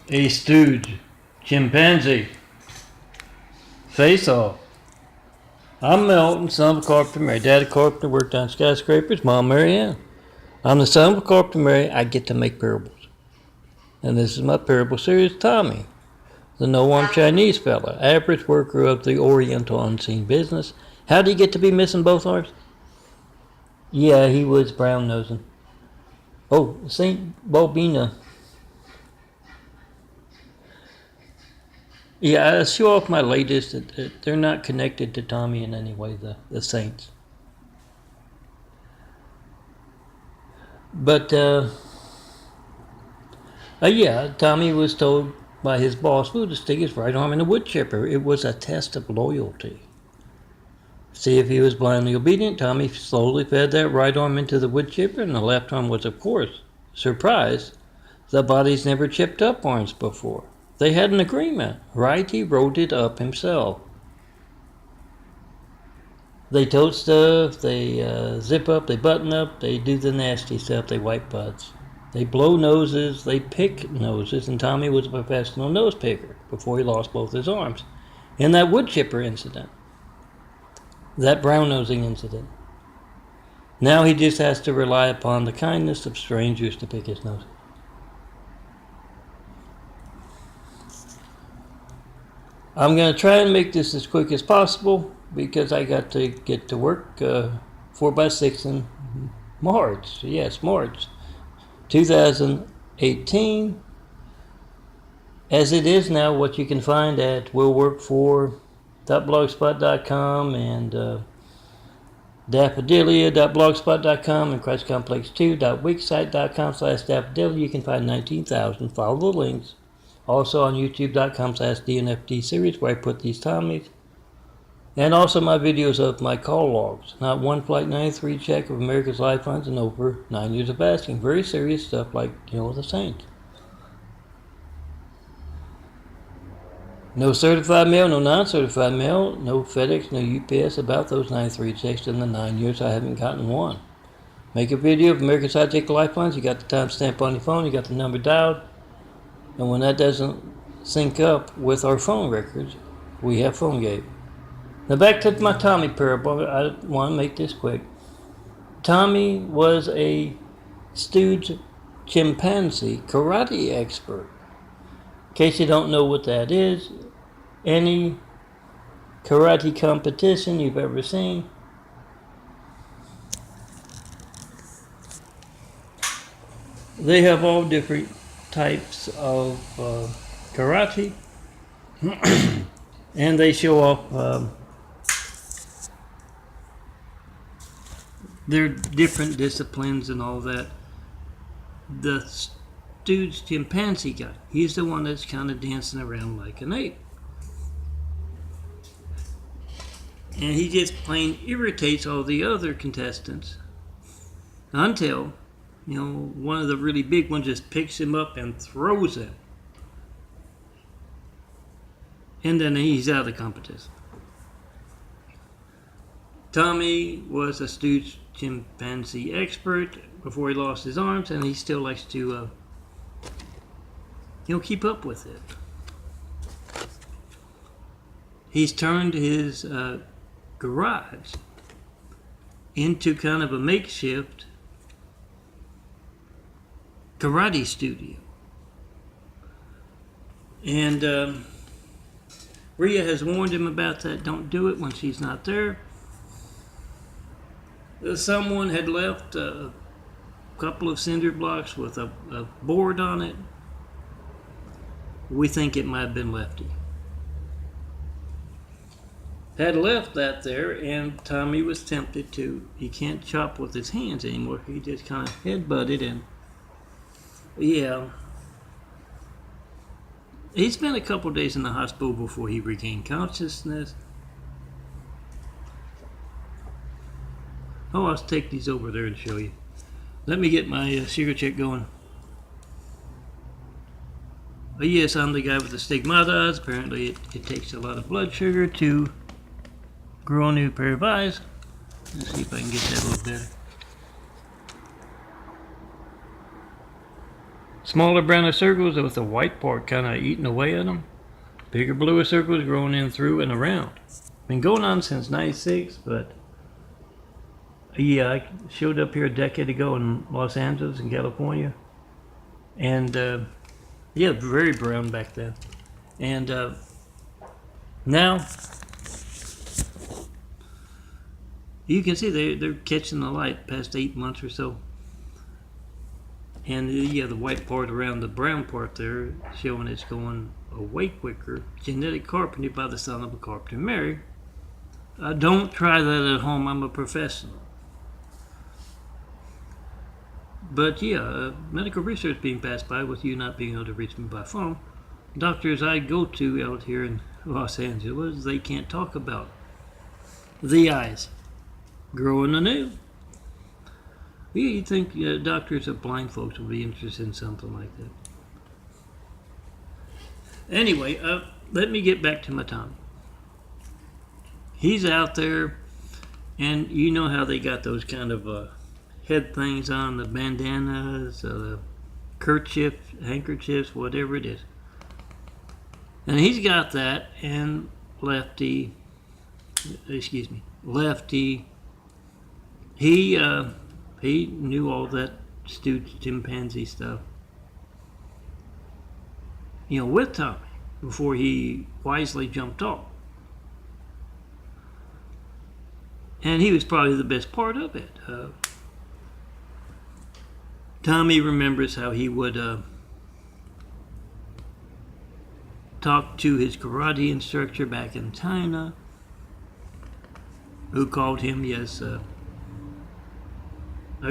A Stooge. Chimpanzee. Face Off. I'm Melton, son of a carpenter. My dad a carpenter, worked on skyscrapers. Mom Mary Ann. I'm the son of a carpenter, Mary. I get to make parables. And this is my parable series, Tommy, the no-arm Chinese fella, average worker of the Oriental unseen business. How did he get to be missing both arms? Yeah, he was brown nosing. Oh, Saint Bobina. Yeah, I show off my latest. They're not connected to Tommy in any way, the Saints. But, yeah, Tommy was told by his boss to stick his right arm in a wood chipper. It was a test of loyalty. See if he was blindly obedient. Tommy slowly fed that right arm into the wood chipper, and the left arm was, of course, surprised. The bodies never chipped up arms before. They had an agreement, right? He wrote it up himself. They tote stuff, they zip up, they button up, they do the nasty stuff, they wipe butts. They blow noses, they pick noses, and Tommy was a professional nose picker before he lost both his arms. In that wood chipper incident, that brown nosing incident. Now he just has to rely upon the kindness of strangers to pick his nose. I'm going to try and make this as quick as possible because I got to get to work 4x6 in March. Yes, March 2018. As it is now, what you can find at willwork4.blogspot.com and daffodilia.blogspot.com and christcomplex2.wixsite.com/daffodilia. You can find 19,000. Follow the links. Also on youtube.com/DNFD series where I put these Tommies. And also my videos of my call logs. Not one Flight 93 check of America's Lifelines and over 9 years of asking. Very serious stuff like, the Saints. No certified mail, no non-certified mail, no FedEx, no UPS about those 93 checks in the 9 years I haven't gotten one. Make a video of America's High-Tech Lifelines. You got the timestamp on your phone. You got the number dialed. And when that doesn't sync up with our phone records, we have phone gate. Now back to my Tommy parable. I want to make this quick. Tommy was a Stooge chimpanzee karate expert. In case you don't know what that is, any karate competition you've ever seen, they have all different types of karate, and they show off their different disciplines and all that. The Stooge chimpanzee guy, he's the one that's kind of dancing around like an ape. And he just plain irritates all the other contestants until one of the really big ones just picks him up and throws him. And then he's out of the competition. Tommy was a Stooge chimpanzee expert before he lost his arms, and he still likes to, keep up with it. He's turned his garage into kind of a makeshift karate studio. And Rhea has warned him about that. Don't do it when she's not there. Someone had left a couple of cinder blocks with a board on it. We think it might have been Lefty. Had left that there, and Tommy was tempted to. He can't chop with his hands anymore. He just kind of headbutted and yeah. He spent a couple days in the hospital before he regained consciousness. Oh, I'll take these over there and show you. Let me get my sugar check going. Yes, I'm the guy with the stigmatas. Apparently it takes a lot of blood sugar to grow a new pair of eyes. Let's see if I can get that a little better. Smaller, browner circles with the white part kind of eating away at them. Bigger, bluer circles growing in through and around. Been going on since '96, but yeah, I showed up here a decade ago in Los Angeles in California. And yeah, very brown back then. And now you can see they're catching the light past 8 months or so. And yeah, the white part around the brown part there showing it's going away quicker. Genetic carpentry by the son of a carpenter. Mary, don't try that at home. I'm a professional. But yeah, medical research being passed by with you not being able to reach me by phone. Doctors I go to out here in Los Angeles, they can't talk about the eyes growing anew. Yeah, you'd think doctors of blind folks would be interested in something like that. Anyway, let me get back to my Tommy. He's out there, and you know how they got those kind of head things on, the bandanas, kerchief, handkerchiefs, whatever it is. And he's got that, and Lefty, he knew all that Stooge chimpanzee stuff, with Tommy before he wisely jumped off. And he was probably the best part of it. Tommy remembers how he would talk to his karate instructor back in China, who called him, yes, a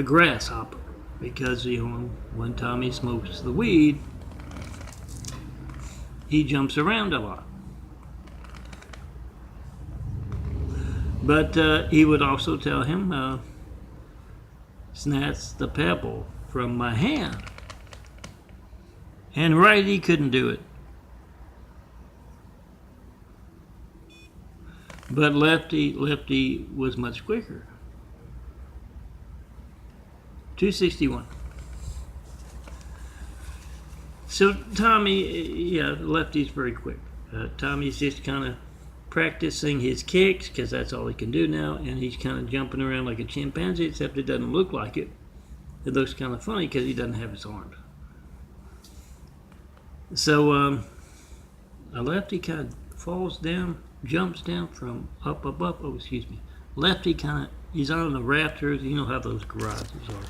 grasshopper, because when Tommy smokes the weed, he jumps around a lot. But he would also tell him, snatch the pebble from my hand. And right, he couldn't do it. But Lefty was much quicker. 261. So Tommy, yeah, Lefty's very quick. Tommy's just kind of practicing his kicks, because that's all he can do now, and he's kind of jumping around like a chimpanzee, except it doesn't look like it. It looks kind of funny because he doesn't have his arms. So a Lefty kind of falls down, jumps down from up above. Oh, excuse me. Lefty he's on the rafters. You know how those garages are.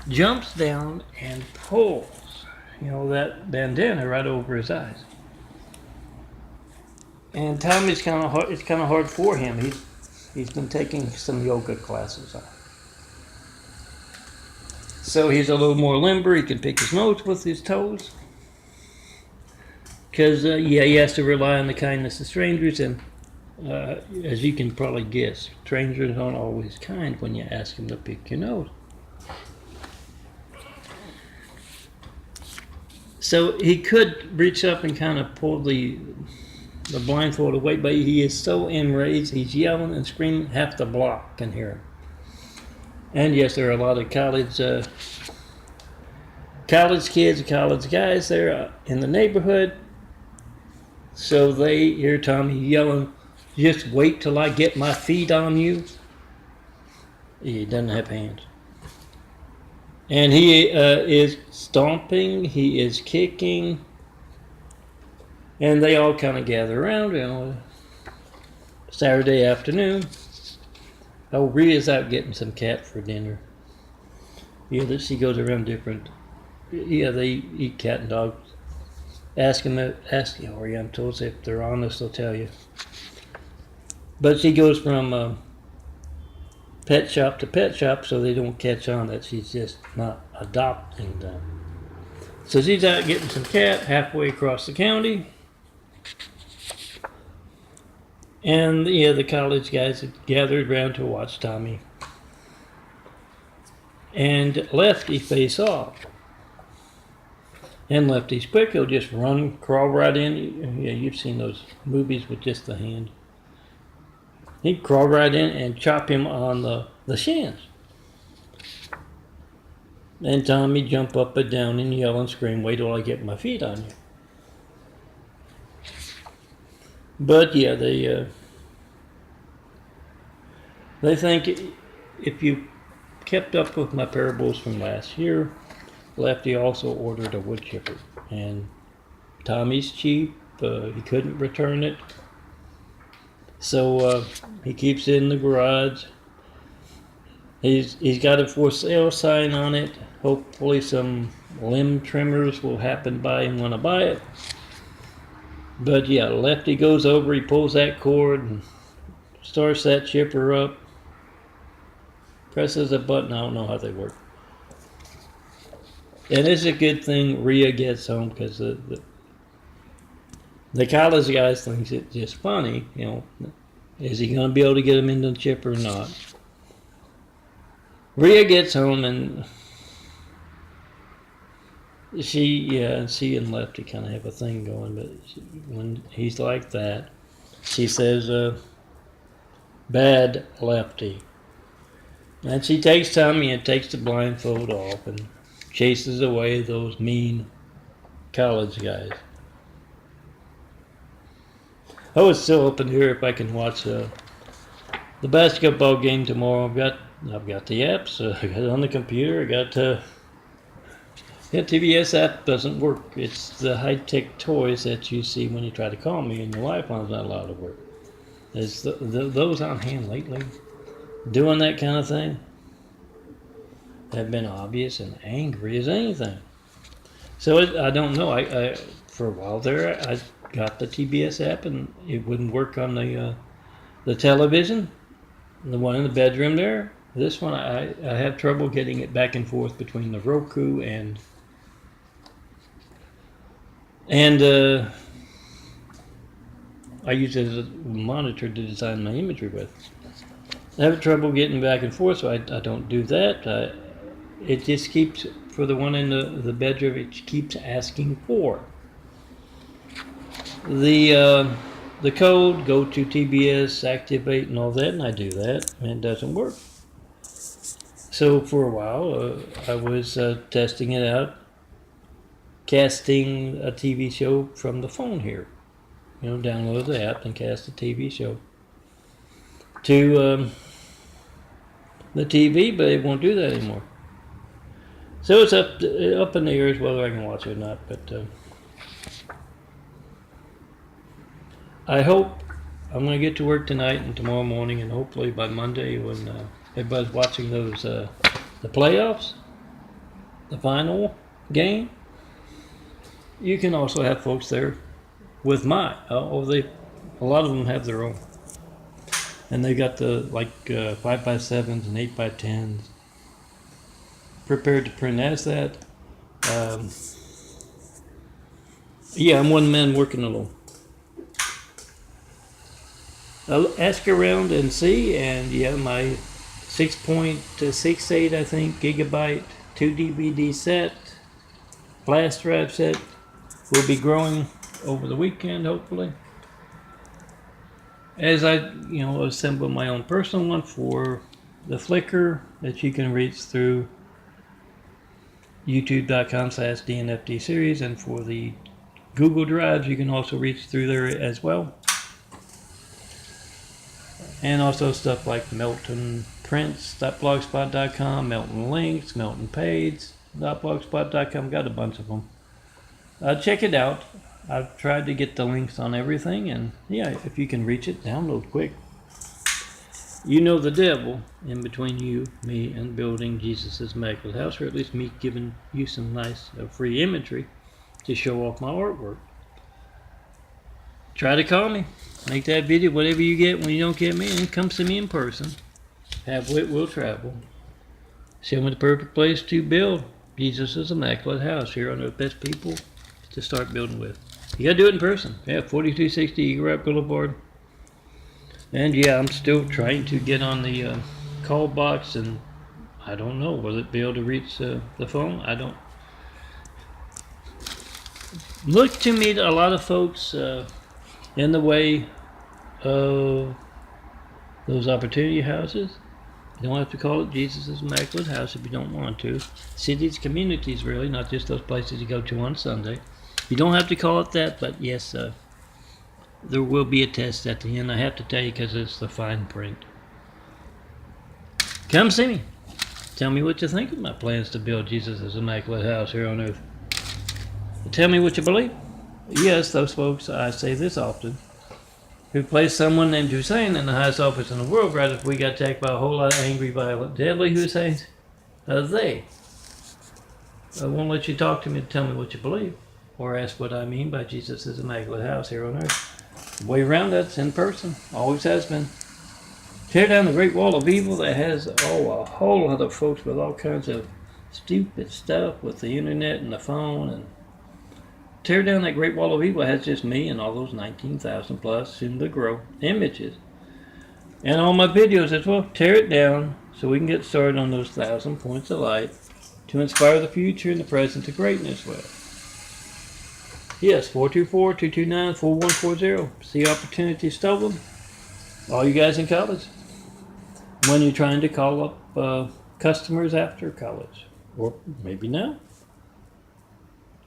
Jumps down and pulls, that bandana right over his eyes. And Tommy's kind of hard. It's kind of hard for him. He's been taking some yoga classes on. So he's a little more limber. He can pick his nose with his toes. Because, he has to rely on the kindness of strangers. And as you can probably guess, strangers aren't always kind when you ask them to pick your nose. So he could reach up and kind of pull the blindfold away, but he is so enraged, he's yelling and screaming, half the block can hear him. And yes, there are a lot of college kids, college guys there in the neighborhood. So they hear Tommy yelling, just wait till I get my feet on you. He doesn't have hands. And he is stomping, he is kicking, and they all kind of gather around, Saturday afternoon. Oh, Rhea's out getting some cat for dinner. Yeah, she goes around different. Yeah, they eat cat and dogs. Ask Orientals if they're honest, they'll tell you. But she goes from pet shop to pet shop, so they don't catch on that she's just not adopting them. So she's out getting some cat halfway across the county. And the college guys had gathered around to watch Tommy and Lefty face off. And Lefty's quick, he'll just crawl right in. Yeah, you've seen those movies with just the hand. He'd crawl right in and chop him on the shins. And Tommy jump up and down and yell and scream, wait till I get my feet on you. But yeah, they think if you kept up with my parables from last year, Lefty also ordered a wood chipper. And Tommy's cheap. He couldn't return it. So he keeps it in the garage. He's got a for sale sign on it. Hopefully some limb trimmers will happen by and want to buy it. But yeah, Lefty goes over, he pulls that cord and starts that chipper up. Presses a button, I don't know how they work. And it's a good thing Rhea gets home, because the college guys thinks it's just funny, you know. Is he going to be able to get him into the chipper or not? Rhea gets home and she and Lefty kind of have a thing going, but when he's like that, she says, bad Lefty. And she takes Tommy and takes the blindfold off and chases away those mean college guys. I was still hoping here if I can watch the basketball game tomorrow. I've got the apps. I got it on the computer. I got TBS app doesn't work. It's the high-tech toys that you see when you try to call me, and your Wi-Fi's not allowed to work. Is those on hand lately doing that kind of thing have been obvious and angry as anything. So I don't know. I for a while there I got the TBS app and it wouldn't work on the television, the one in the bedroom there. This one I have trouble getting it back and forth between the Roku and I use it as a monitor to design my imagery with. I have trouble getting back and forth, so I don't do that. It just keeps, for the one in the bedroom, it keeps asking for the code, go to TBS, activate and all that, and I do that, and it doesn't work. So for a while, I was testing it out, casting a TV show from the phone here. You know, download the app and cast a TV show to the TV, but it won't do that anymore. So it's up in the air as whether I can watch it or not. But I hope I'm going to get to work tonight and tomorrow morning, and hopefully by Monday when everybody's watching those the playoffs, the final game, you can also have folks there with my. A lot of them have their own, and they got the 5x7s and 8x10s prepared to print as that. Yeah, I'm one man working alone. I'll ask around and see, and yeah, my 6.68 I think gigabyte 2 DVD set, flash drive set will be growing over the weekend, hopefully, as I assemble my own personal one for the Flickr that you can reach through youtube.com/DNFD series, and for the Google Drives you can also reach through there as well, and also stuff like Melton Prints.blogspot.com, Melton Links, Melton Page.blogspot.com. Got a bunch of them. Check it out. I've tried to get the links on everything, and yeah, if you can reach it, download quick. You know the devil in between you, me, and building Jesus' Immaculate House, or at least me giving you some nice free imagery to show off my artwork. Try to call me. Make that video, whatever you get when you don't get me, and come see me in person. Have wit, will travel. Show me the perfect place to build Jesus' Immaculate House here on the best people to start building with. You gotta do it in person. Yeah, 4260 Eagle Rock Boulevard. And yeah, I'm still trying to get on the call box, and I don't know, will it be able to reach the phone? I don't. Look to me, a lot of folks in the way of those opportunity houses You don't have to call it Jesus' Immaculate House if you don't want to. Cities, communities, really, not just those places you go to on Sunday. You don't have to call it that, but yes, there will be a test at the end. I have to tell you because it's the fine print. Come see me. Tell me what you think of my plans to build Jesus' Immaculate House here on earth. Tell me what you believe. Yes, those folks, I say this often, who placed someone named Hussein in the highest office in the world, right if we got attacked by a whole lot of angry, violent, deadly Husseins, they won't let you talk to me to tell me what you believe, or ask what I mean by Jesus' Immaculate House here on earth. The way around that's in person, always has been. Tear down the great wall of evil that has a whole lot of folks with all kinds of stupid stuff with the internet and the phone, and tear down that great wall of evil that has just me and all those 19,000 plus, soon to grow, images. And all my videos as well. Tear it down so we can get started on those 1,000 points of light to inspire the future and the present to greatness with. Yes, 424-229-4140. See opportunity stolen? All you guys in college? When you're trying to call up customers after college. Or maybe now.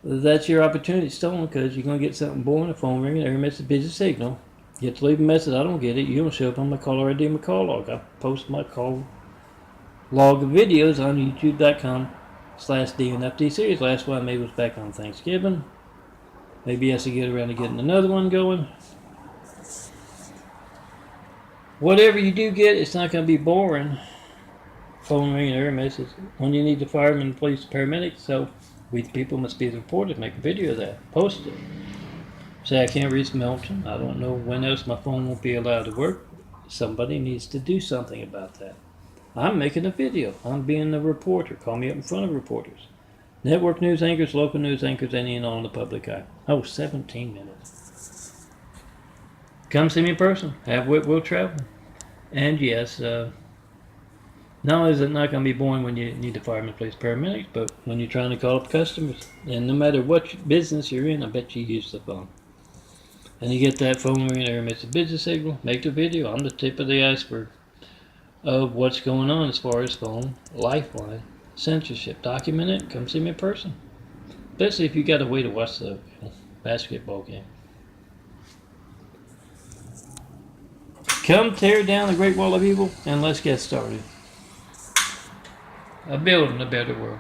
That's your opportunity stolen because you're going to get something boring, a phone ringing, every message busy signal. You have to leave a message, I don't get it. You don't show up on my caller ID, my call log. I post my call log of videos on youtube.com/DNFD series. Last one I made was back on Thanksgiving. Maybe I have to get around to getting another one going. Whatever you do get, it's not going to be boring. Phone ringing, error message. When you need the firemen, police, paramedics, so we the people must be the reporters. Make a video of that. Post it. Say I can't reach Milton. I don't know when else my phone won't be allowed to work. Somebody needs to do something about that. I'm making a video. I'm being a reporter. Call me up in front of reporters. Network news anchors, local news anchors, any and all in the public eye. Oh, 17 minutes. Come see me in person. Have wit, will travel. And yes, not only is it not going to be boring when you need the firemen, police, paramedics, but when you're trying to call up customers, and no matter what business you're in, I bet you use the phone. And you get that phone ring there, makes a business signal, make the video. I'm the tip of the iceberg of what's going on as far as phone, lifeline, censorship. Document it, come see me in person. Especially if you got a way to watch the basketball game. Come tear down the Great Wall of Evil and let's get started. Building a better world.